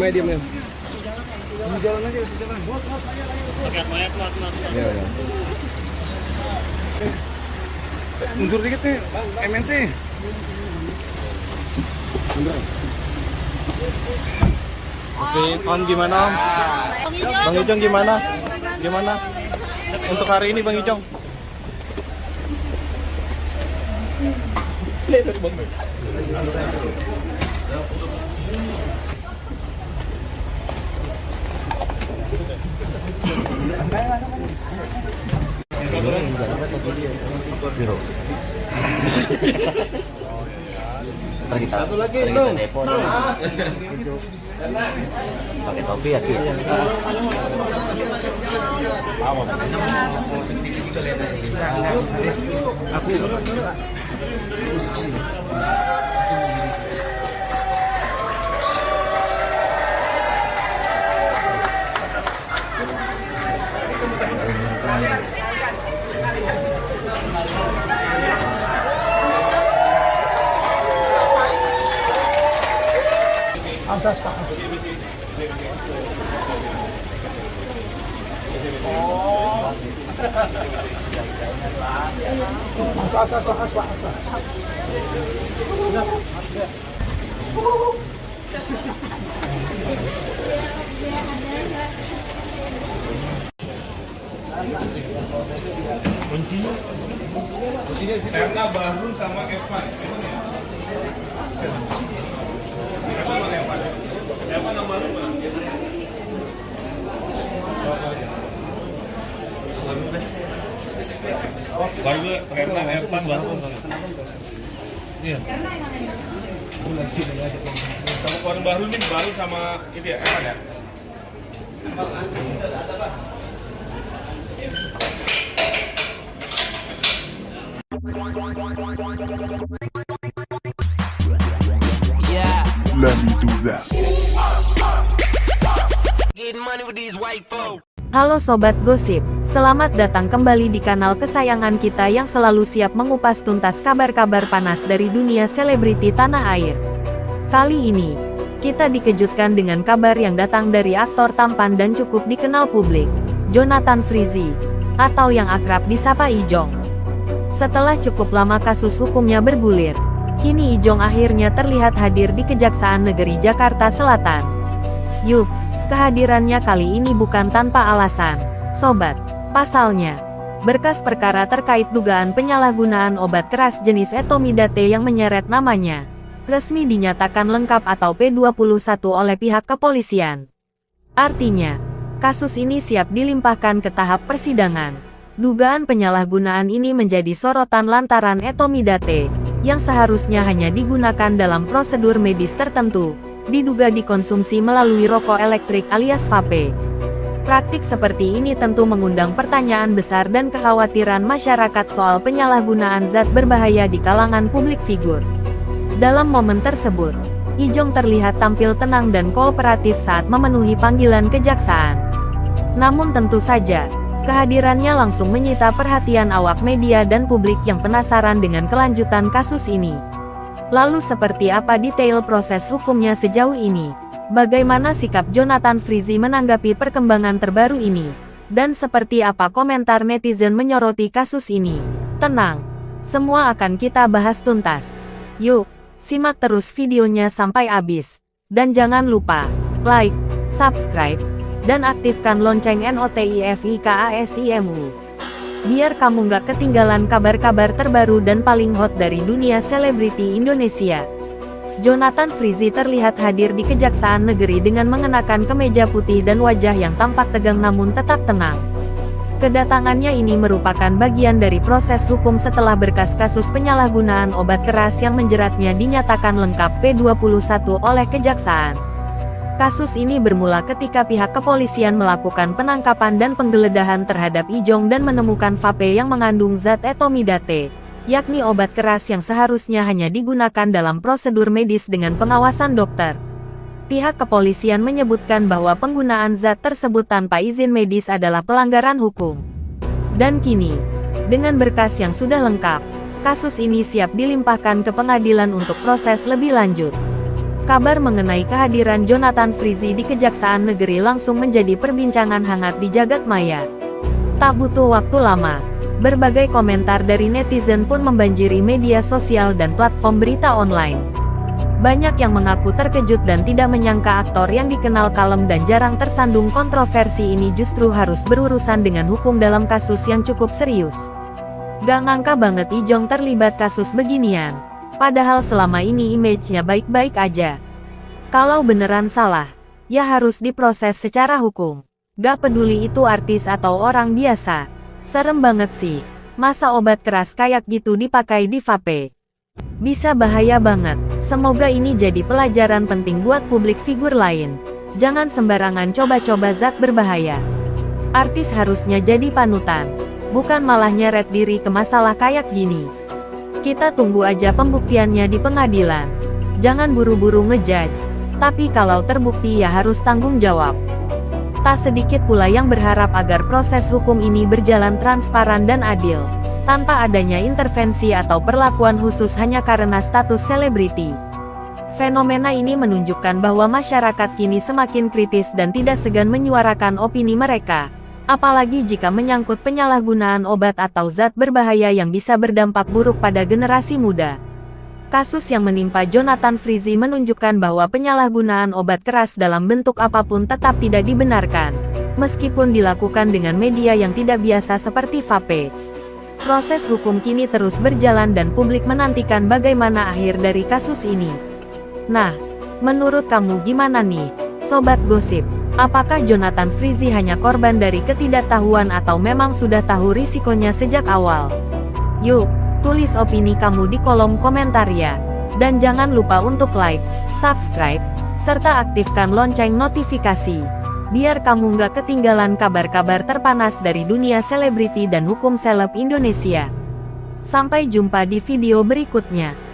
Diam ya. Jalan aja, jalan. Ya, ya. Mundur dikit nih, MNC. Oke, Om gimana Om? Bang Ijong gimana? Gimana? Untuk hari ini Bang Ijong? Satu lagi dong. Pakai topi ya Ki. Karena Bahrul sama Evan. Evan sama Bahrul mana? Bahrul, Evan, Bahrul. Iya. Sama orang Bahrul nih, Bahrul sama itu ya, Evan ya? Let me do that. Halo Sobat Gosip, selamat datang kembali di kanal kesayangan kita yang selalu siap mengupas tuntas kabar-kabar panas dari dunia selebriti tanah air. Kali ini, kita dikejutkan dengan kabar yang datang dari aktor tampan dan cukup dikenal publik, Johnathan Frizzy, atau yang akrab disapa Ijong. Setelah cukup lama kasus hukumnya bergulir, kini Ijong akhirnya terlihat hadir di Kejaksaan Negeri Jakarta Selatan. Yup, kehadirannya kali ini bukan tanpa alasan, Sobat. Pasalnya, berkas perkara terkait dugaan penyalahgunaan obat keras jenis etomidate yang menyeret namanya, resmi dinyatakan lengkap atau P21 oleh pihak kepolisian. Artinya, kasus ini siap dilimpahkan ke tahap persidangan. Dugaan penyalahgunaan ini menjadi sorotan lantaran etomidate, yang seharusnya hanya digunakan dalam prosedur medis tertentu, diduga dikonsumsi melalui rokok elektrik alias vape. Praktik seperti ini tentu mengundang pertanyaan besar dan kekhawatiran masyarakat soal penyalahgunaan zat berbahaya di kalangan publik figur. Dalam momen tersebut, Ijong terlihat tampil tenang dan kooperatif saat memenuhi panggilan kejaksaan. Namun tentu saja, kehadirannya langsung menyita perhatian awak media dan publik yang penasaran dengan kelanjutan kasus ini. Lalu seperti apa detail proses hukumnya sejauh ini? Bagaimana sikap Johnathan Frizzy menanggapi perkembangan terbaru ini? Dan seperti apa komentar netizen menyoroti kasus ini? Tenang, semua akan kita bahas tuntas. Yuk, simak terus videonya sampai habis. Dan jangan lupa, like, subscribe, dan aktifkan lonceng notifikasimu. Biar kamu nggak ketinggalan kabar-kabar terbaru dan paling hot dari dunia selebriti Indonesia. Johnathan Frizzy terlihat hadir di Kejaksaan Negeri dengan mengenakan kemeja putih dan wajah yang tampak tegang namun tetap tenang. Kedatangannya ini merupakan bagian dari proses hukum setelah berkas kasus penyalahgunaan obat keras yang menjeratnya dinyatakan lengkap P21 oleh Kejaksaan. Kasus ini bermula ketika pihak kepolisian melakukan penangkapan dan penggeledahan terhadap Ijong dan menemukan vape yang mengandung zat etomidate, yakni obat keras yang seharusnya hanya digunakan dalam prosedur medis dengan pengawasan dokter. Pihak kepolisian menyebutkan bahwa penggunaan zat tersebut tanpa izin medis adalah pelanggaran hukum. Dan kini, dengan berkas yang sudah lengkap, kasus ini siap dilimpahkan ke pengadilan untuk proses lebih lanjut. Kabar mengenai kehadiran Jonathan Frizzy di Kejaksaan Negeri langsung menjadi perbincangan hangat di jagat maya. Tak butuh waktu lama, berbagai komentar dari netizen pun membanjiri media sosial dan platform berita online. Banyak yang mengaku terkejut dan tidak menyangka aktor yang dikenal kalem dan jarang tersandung kontroversi ini justru harus berurusan dengan hukum dalam kasus yang cukup serius. Gak ngangka banget Ijong terlibat kasus beginian. Padahal selama ini image-nya baik-baik aja. Kalau beneran salah, ya harus diproses secara hukum. Gak peduli itu artis atau orang biasa. Serem banget sih. Masa obat keras kayak gitu dipakai di vape? Bisa bahaya banget. Semoga ini jadi pelajaran penting buat publik figur lain. Jangan sembarangan coba-coba zat berbahaya. Artis harusnya jadi panutan, bukan malah nyeret diri ke masalah kayak gini. Kita tunggu aja pembuktiannya di pengadilan. Jangan buru-buru ngejudge, tapi kalau terbukti ya harus tanggung jawab. Tak sedikit pula yang berharap agar proses hukum ini berjalan transparan dan adil, tanpa adanya intervensi atau perlakuan khusus hanya karena status selebriti. Fenomena ini menunjukkan bahwa masyarakat kini semakin kritis dan tidak segan menyuarakan opini mereka. Apalagi jika menyangkut penyalahgunaan obat atau zat berbahaya yang bisa berdampak buruk pada generasi muda. Kasus yang menimpa Jonathan Frizzy menunjukkan bahwa penyalahgunaan obat keras dalam bentuk apapun tetap tidak dibenarkan, meskipun dilakukan dengan media yang tidak biasa seperti vape. Proses hukum kini terus berjalan dan publik menantikan bagaimana akhir dari kasus ini. Nah, menurut kamu gimana nih, Sobat Gosip? Apakah Jonathan Frizzy hanya korban dari ketidaktahuan atau memang sudah tahu risikonya sejak awal? Yuk, tulis opini kamu di kolom komentar ya. Dan jangan lupa untuk like, subscribe, serta aktifkan lonceng notifikasi. Biar kamu nggak ketinggalan kabar-kabar terpanas dari dunia selebriti dan hukum seleb Indonesia. Sampai jumpa di video berikutnya.